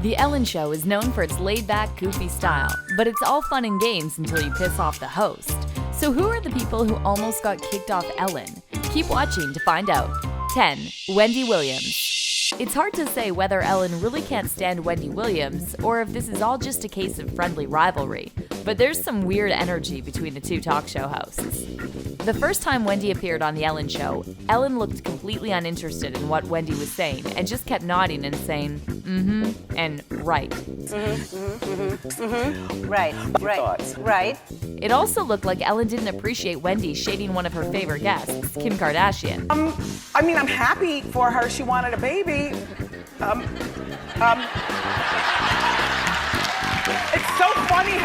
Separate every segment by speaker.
Speaker 1: The Ellen Show is known for its laid-back, goofy style, but it's all fun and games until you piss off the host. So who are the people who almost got kicked off Ellen? Keep watching to find out. 10. Wendy Williams. It's hard to say whether Ellen really can't stand Wendy Williams, or if this is all just a case of friendly rivalry, but there's some weird energy between the two talk show hosts. The first time Wendy appeared on The Ellen Show, Ellen looked completely uninterested in what Wendy was saying and just kept nodding and saying, mm-hmm, and right.
Speaker 2: Right.
Speaker 1: It also looked like Ellen didn't appreciate Wendy shading one of her favorite guests, Kim Kardashian.
Speaker 3: I'm happy for her. She wanted a baby. It's so funny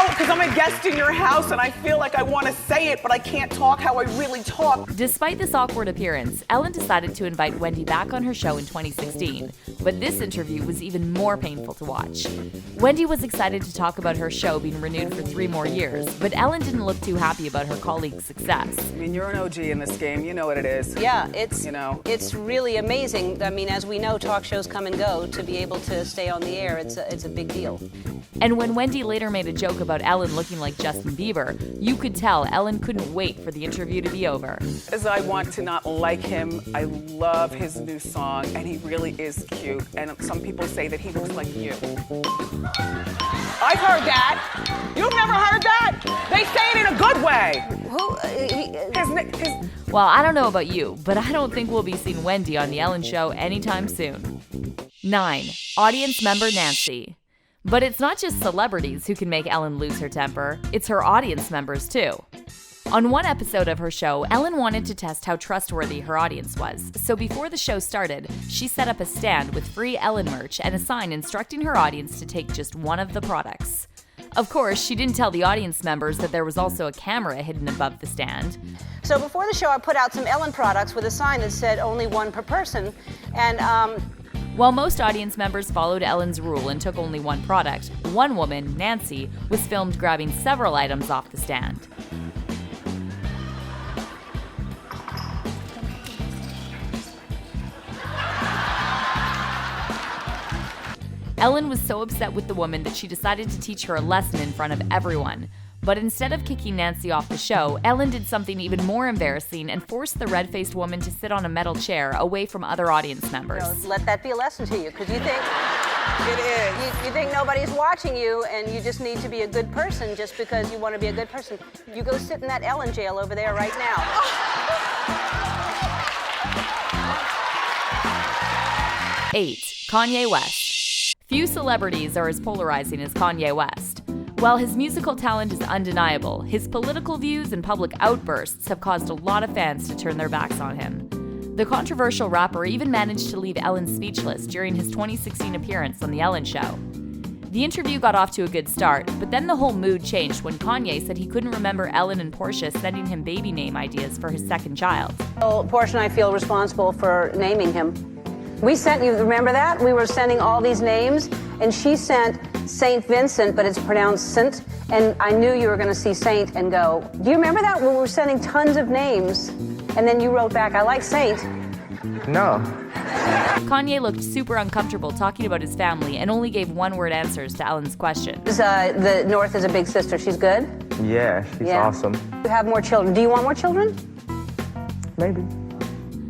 Speaker 3: because I'm a guest in your house and I feel like I want to say it, but I can't talk how I really talk.
Speaker 1: Despite this awkward appearance, Ellen decided to invite Wendy back on her show in 2016, but this interview was even more painful to watch. Wendy was excited to talk about her show being renewed for 3 more years, but Ellen didn't look too happy about her colleague's success.
Speaker 3: I mean, you're an OG in this game. You know what it is.
Speaker 2: Yeah, it's really amazing. I mean, as we know, talk shows come and go. To be able to stay on the air, it's a big deal.
Speaker 1: And when Wendy later made a joke about Ellen looking like Justin Bieber, you could tell Ellen couldn't wait for the interview to be over.
Speaker 3: As I want to not like him, I love his new song, and he really is cute. And some people say that he looks like you. I've heard that. You've never heard that? They say it in a good way.
Speaker 1: Well, I don't know about you, but I don't think we'll be seeing Wendy on The Ellen Show anytime soon. 9. Audience member Nancy. But it's not just celebrities who can make Ellen lose her temper, it's her audience members too. On one episode of her show, Ellen wanted to test how trustworthy her audience was, so before the show started, she set up a stand with free Ellen merch and a sign instructing her audience to take just one of the products. Of course, she didn't tell the audience members that there was also a camera hidden above the stand.
Speaker 2: So before the show, I put out some Ellen products with a sign that said only one per person, and
Speaker 1: while most audience members followed Ellen's rule and took only one product, one woman, Nancy, was filmed grabbing several items off the stand. Ellen was so upset with the woman that she decided to teach her a lesson in front of everyone. But instead of kicking Nancy off the show, Ellen did something even more embarrassing and forced the red-faced woman to sit on a metal chair away from other audience members.
Speaker 2: Let that be a lesson to you, because you think
Speaker 3: it is.
Speaker 2: You think nobody's watching you, and you just need to be a good person just because you want to be a good person. You go sit in that Ellen jail over there right now.
Speaker 1: 8. Kanye West. Few celebrities are as polarizing as Kanye West. While his musical talent is undeniable, his political views and public outbursts have caused a lot of fans to turn their backs on him. The controversial rapper even managed to leave Ellen speechless during his 2016 appearance on The Ellen Show. The interview got off to a good start, but then the whole mood changed when Kanye said he couldn't remember Ellen and Portia sending him baby name ideas for his second child.
Speaker 2: Well, Portia and I feel responsible for naming him. We sent you, remember that? We were sending all these names, and she sent St. Vincent, but it's pronounced Saint, and I knew you were going to see Saint and go, do you remember that? When we were sending tons of names, and then you wrote back, I like Saint.
Speaker 4: No.
Speaker 1: Kanye looked super uncomfortable talking about his family and only gave one-word answers to Ellen's question.
Speaker 2: The North is a big sister. She's good?
Speaker 4: Yeah, she's awesome.
Speaker 2: You have more children. Do you want more children?
Speaker 4: Maybe.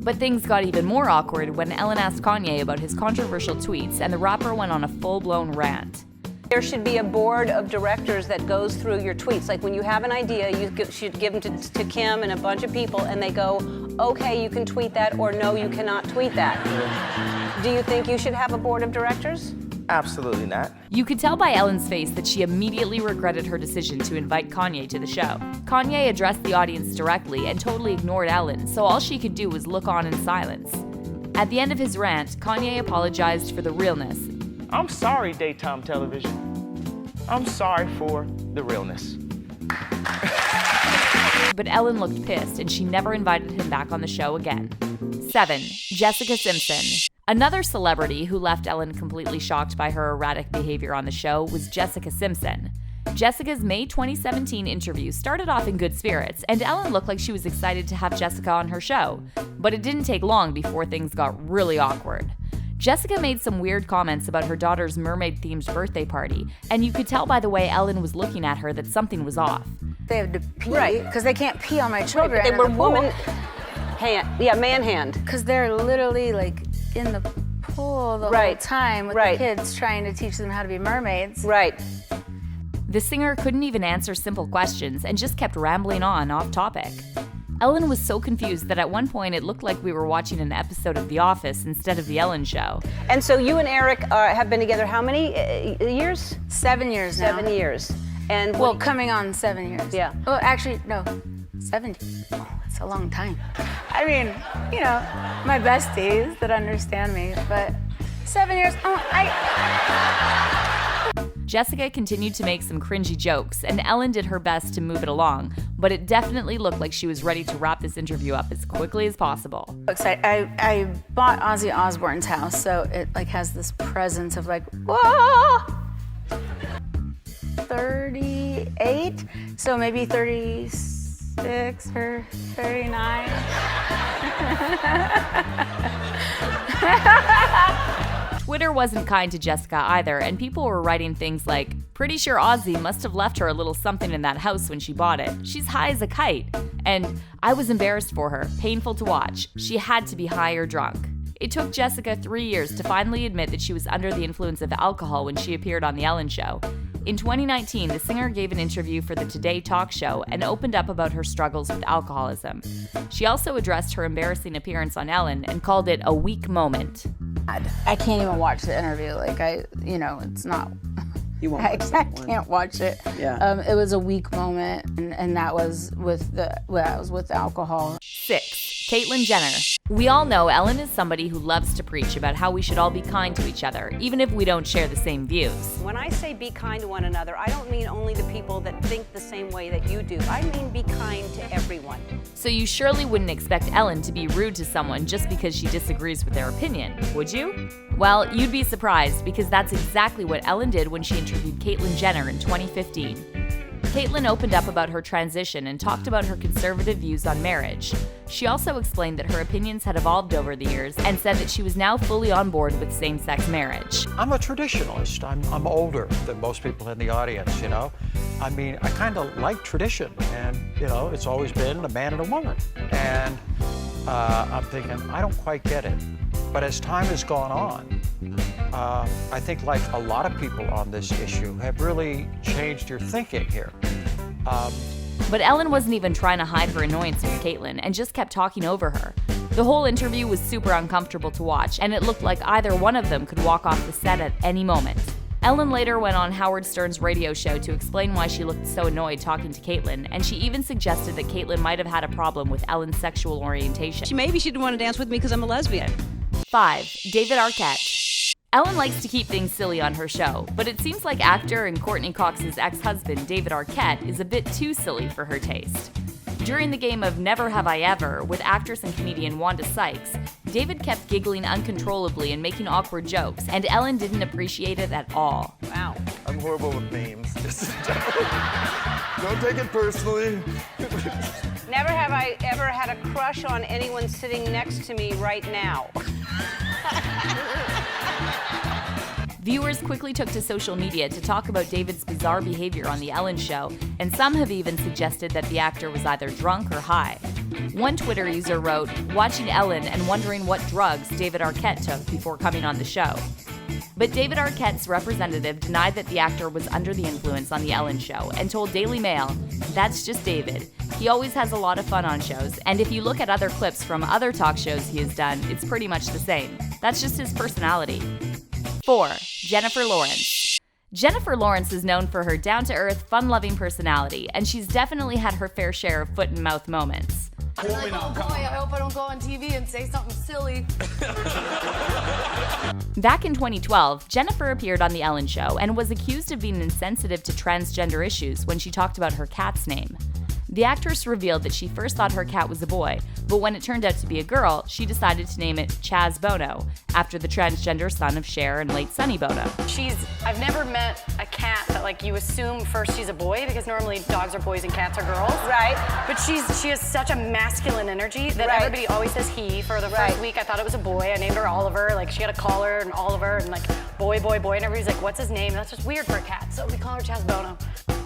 Speaker 1: But things got even more awkward when Ellen asked Kanye about his controversial tweets and the rapper went on a full-blown rant.
Speaker 2: There should be a board of directors that goes through your tweets. Like when you have an idea, you should give them to Kim and a bunch of people, and they go, okay, you can tweet that, or no, you cannot tweet that. Do you think you should have a board of directors?
Speaker 4: Absolutely not.
Speaker 1: You could tell by Ellen's face that she immediately regretted her decision to invite Kanye to the show. Kanye addressed the audience directly and totally ignored Ellen, so all she could do was look on in silence. At the end of his rant, Kanye apologized for the realness.
Speaker 4: I'm sorry, daytime television. I'm sorry for the realness.
Speaker 1: But Ellen looked pissed and she never invited him back on the show again. 7. Jessica Simpson. Another celebrity who left Ellen completely shocked by her erratic behavior on the show was Jessica Simpson. Jessica's May 2017 interview started off in good spirits, and Ellen looked like she was excited to have Jessica on her show. But it didn't take long before things got really awkward. Jessica made some weird comments about her daughter's mermaid-themed birthday party, and you could tell by the way Ellen was looking at her that something was off.
Speaker 5: They have to pee,
Speaker 2: Right.
Speaker 5: because they can't pee on my children.
Speaker 2: They
Speaker 5: at
Speaker 2: were
Speaker 5: the pool.
Speaker 2: woman hand, yeah, man hand.
Speaker 5: Because they're literally like in the pool the whole
Speaker 2: Right.
Speaker 5: time with
Speaker 2: Right.
Speaker 5: the kids trying to teach them how to be mermaids.
Speaker 2: Right.
Speaker 1: The singer couldn't even answer simple questions and just kept rambling on off topic. Ellen was so confused that at one point it looked like we were watching an episode of The Office instead of The Ellen Show.
Speaker 2: And so you and Eric have been together how many years?
Speaker 5: 7 years now.
Speaker 2: 7 years. And
Speaker 5: Well, coming on 7 years.
Speaker 2: Yeah.
Speaker 5: Well, actually, no, 70. Oh, it's a long time. I mean, you know, my besties that understand me, but 7 years.
Speaker 1: Jessica continued to make some cringy jokes, and Ellen did her best to move it along, but it definitely looked like she was ready to wrap this interview up as quickly as possible.
Speaker 5: I bought Ozzy Osbourne's house, so it like has this presence of like, whoa! 38, so maybe 36 or 39.
Speaker 1: Twitter wasn't kind to Jessica either, and people were writing things like, "Pretty sure Ozzy must have left her a little something in that house when she bought it. She's high as a kite." And "I was embarrassed for her, painful to watch. She had to be high or drunk." It took Jessica 3 years to finally admit that she was under the influence of alcohol when she appeared on The Ellen Show. In 2019, the singer gave an interview for the Today Talk Show and opened up about her struggles with alcoholism. She also addressed her embarrassing appearance on Ellen and called it a weak moment.
Speaker 5: I can't even watch the interview. Like it's not.
Speaker 2: You won't
Speaker 5: I
Speaker 2: watch that one.
Speaker 5: can't watch it.
Speaker 2: Yeah.
Speaker 5: It was a weak moment, and that was with alcohol.
Speaker 1: 6. Caitlyn Jenner. We all know Ellen is somebody who loves to preach about how we should all be kind to each other, even if we don't share the same views.
Speaker 2: When I say be kind to one another, I don't mean only the people that think the same way that you do. I mean be kind to everyone.
Speaker 1: So you surely wouldn't expect Ellen to be rude to someone just because she disagrees with their opinion, would you? Well, you'd be surprised, because that's exactly what Ellen did when she interviewed Caitlyn Jenner in 2015. Caitlyn opened up about her transition and talked about her conservative views on marriage. She also explained that her opinions had evolved over the years and said that she was now fully on board with same-sex marriage.
Speaker 6: I'm a traditionalist. I'm older than most people in the audience, you know. I mean, I kind of like tradition, and, you know, it's always been a man and a woman. And I'm thinking, I don't quite get it. But as time has gone on, I think like a lot of people on this issue have really changed your thinking here.
Speaker 1: But Ellen wasn't even trying to hide her annoyance with Caitlyn and just kept talking over her. The whole interview was super uncomfortable to watch, and it looked like either one of them could walk off the set at any moment. Ellen later went on Howard Stern's radio show to explain why she looked so annoyed talking to Caitlyn, and she even suggested that Caitlyn might have had a problem with Ellen's sexual orientation.
Speaker 2: Maybe she didn't want to dance with me because I'm a lesbian.
Speaker 1: 5. David Arquette. Ellen likes to keep things silly on her show, but it seems like actor and Courtney Cox's ex-husband, David Arquette, is a bit too silly for her taste. During the game of Never Have I Ever with actress and comedian Wanda Sykes, David kept giggling uncontrollably and making awkward jokes, and Ellen didn't appreciate it at all.
Speaker 2: Wow.
Speaker 7: I'm horrible with names. Just don't take it personally.
Speaker 2: Never have I ever had a crush on anyone sitting next to me right now.
Speaker 1: Viewers quickly took to social media to talk about David's bizarre behavior on The Ellen Show, and some have even suggested that the actor was either drunk or high. One Twitter user wrote, "Watching Ellen and wondering what drugs David Arquette took before coming on the show." But David Arquette's representative denied that the actor was under the influence on The Ellen Show and told Daily Mail, "That's just David. He always has a lot of fun on shows, and if you look at other clips from other talk shows he has done, it's pretty much the same. That's just his personality." 4. Jennifer Lawrence. Jennifer Lawrence is known for her down-to-earth, fun-loving personality, and she's definitely had her fair share of foot-and-mouth moments.
Speaker 8: I'm like, oh boy, I hope I don't go on TV and say something silly.
Speaker 1: Back in 2012, Jennifer appeared on The Ellen Show and was accused of being insensitive to transgender issues when she talked about her cat's name. The actress revealed that she first thought her cat was a boy, but when it turned out to be a girl, she decided to name it Chaz Bono, after the transgender son of Cher and late Sonny Bono.
Speaker 9: I've never met a cat that like you assume first she's a boy, because normally dogs are boys and cats are girls.
Speaker 2: Right.
Speaker 9: But she has such a masculine energy that everybody always says he. For the first week I thought it was a boy. I named her Oliver. Like she had a collar and Oliver and like boy, boy, boy, and everybody's like, what's his name? That's just weird for a cat. So we call her Chaz Bono.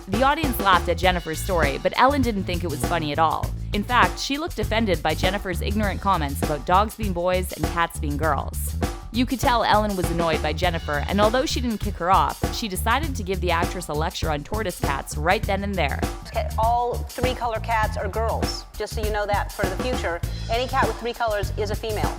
Speaker 1: The audience laughed at Jennifer's story, but Ellen didn't think it was funny at all. In fact, she looked offended by Jennifer's ignorant comments about dogs being boys and cats being girls. You could tell Ellen was annoyed by Jennifer, and although she didn't kick her off, she decided to give the actress a lecture on tortoise cats right then and there.
Speaker 2: All 3-color cats are girls, just so you know that for the future. Any cat with 3 colors is a female.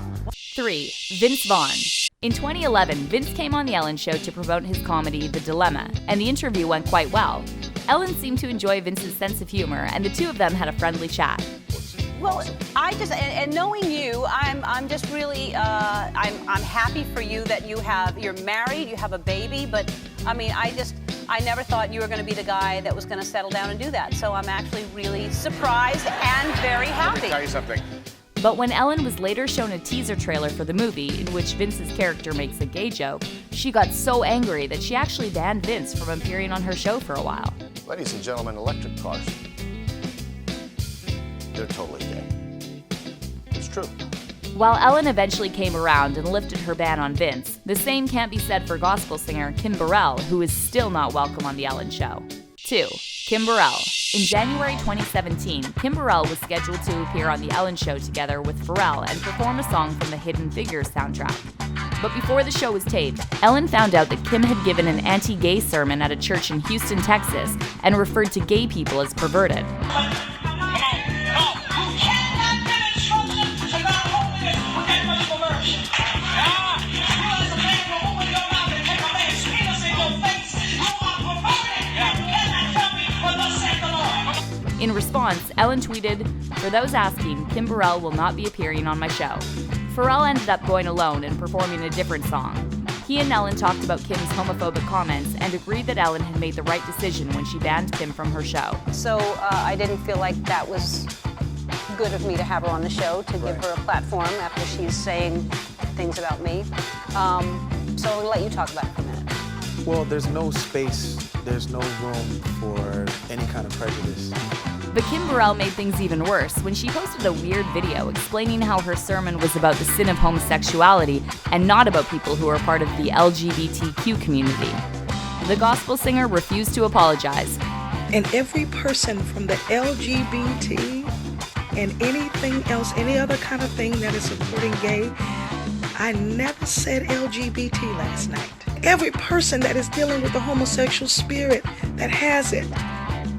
Speaker 1: 3. Vince Vaughn. In 2011, Vince came on The Ellen Show to promote his comedy, The Dilemma, and the interview went quite well. Ellen seemed to enjoy Vince's sense of humor, and the two of them had a friendly chat.
Speaker 2: Well, and knowing you, I'm just really, I'm happy for you that you're married, you have a baby, but I mean, I never thought you were going to be the guy that was going to settle down and do that. So I'm actually really surprised and very happy.
Speaker 7: Let me tell you something.
Speaker 1: But when Ellen was later shown a teaser trailer for the movie, in which Vince's character makes a gay joke, she got so angry that she actually banned Vince from appearing on her show for a while.
Speaker 7: Ladies and gentlemen, electric cars. They're totally gay. It's true.
Speaker 1: While Ellen eventually came around and lifted her ban on Vince, the same can't be said for gospel singer Kim Burrell, who is still not welcome on The Ellen Show. 2. Kim Burrell. In January 2017, Kim Burrell was scheduled to appear on The Ellen Show together with Pharrell and perform a song from the Hidden Figures soundtrack. But before the show was taped, Ellen found out that Kim had given an anti-gay sermon at a church in Houston, Texas, and referred to gay people as perverted. In response, Ellen tweeted, "For those asking, Kim Burrell will not be appearing on my show." Pharrell ended up going alone and performing a different song. He and Ellen talked about Kim's homophobic comments and agreed that Ellen had made the right decision when she banned Kim from her show.
Speaker 2: So I didn't feel like that was good of me to have her on the show, to give her a platform after she's saying things about me. So I'll let you talk about it for a minute.
Speaker 10: Well, there's no space, there's no room for any kind of prejudice.
Speaker 1: But Kim Burrell made things even worse when she posted a weird video explaining how her sermon was about the sin of homosexuality and not about people who are part of the LGBTQ community. The gospel singer refused to apologize.
Speaker 11: And every person from the LGBT and anything else, any other kind of thing that is supporting gay, I never said LGBT last night. Every person that is dealing with the homosexual spirit that has it,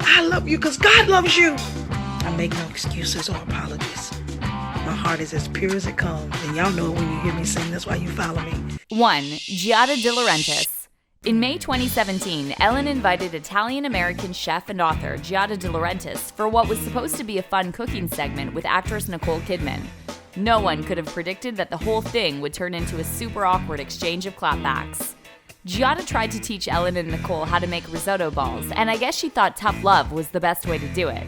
Speaker 11: I love you because God loves you. I make no excuses or apologies. My heart is as pure as it comes, and y'all know it when you hear me sing. That's why you follow me.
Speaker 1: 1. Giada De Laurentiis. In May 2017, Ellen invited Italian-American chef and author Giada De Laurentiis for what was supposed to be a fun cooking segment with actress Nicole Kidman. No one could have predicted that the whole thing would turn into a super awkward exchange of clapbacks. Giada tried to teach Ellen and Nicole how to make risotto balls, and I guess she thought tough love was the best way to do it.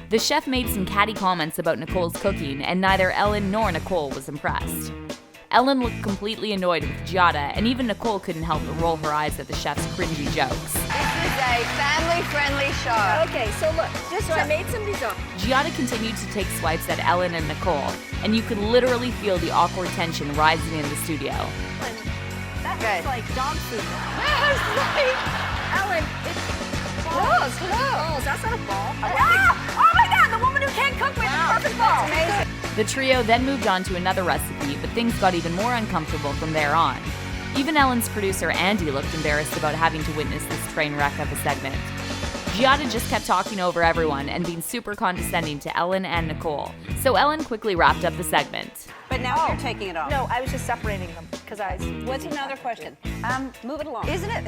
Speaker 1: The chef made some catty comments about Nicole's cooking, and neither Ellen nor Nicole was impressed. Ellen looked completely annoyed with Giada, and even Nicole couldn't help but roll her eyes at the chef's cringy jokes.
Speaker 8: This is a family-friendly show. Okay, so look, I made some risotto.
Speaker 1: Giada continued to take swipes at Ellen and Nicole, and you could literally feel the awkward tension rising in the studio.
Speaker 8: That looks like dog food. Ellen, it's balls. That's not a ball. Oh my God, the woman who can't cook with a perfect ball. That's amazing.
Speaker 1: The trio then moved on to another recipe, but things got even more uncomfortable from there on. Even Ellen's producer Andy looked embarrassed about having to witness this train wreck of a segment. Giada just kept talking over everyone and being super condescending to Ellen and Nicole, so Ellen quickly wrapped up the segment.
Speaker 2: But now you're taking it off.
Speaker 8: No, I was just separating them because
Speaker 2: What's another question? Move it along.
Speaker 12: Isn't it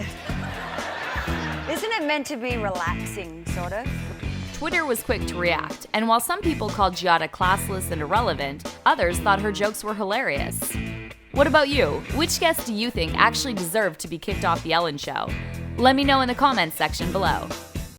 Speaker 12: meant to be relaxing, sort of?
Speaker 1: Twitter was quick to react, and while some people called Giada classless and irrelevant, others thought her jokes were hilarious. What about you? Which guest do you think actually deserved to be kicked off The Ellen Show? Let me know in the comments section below.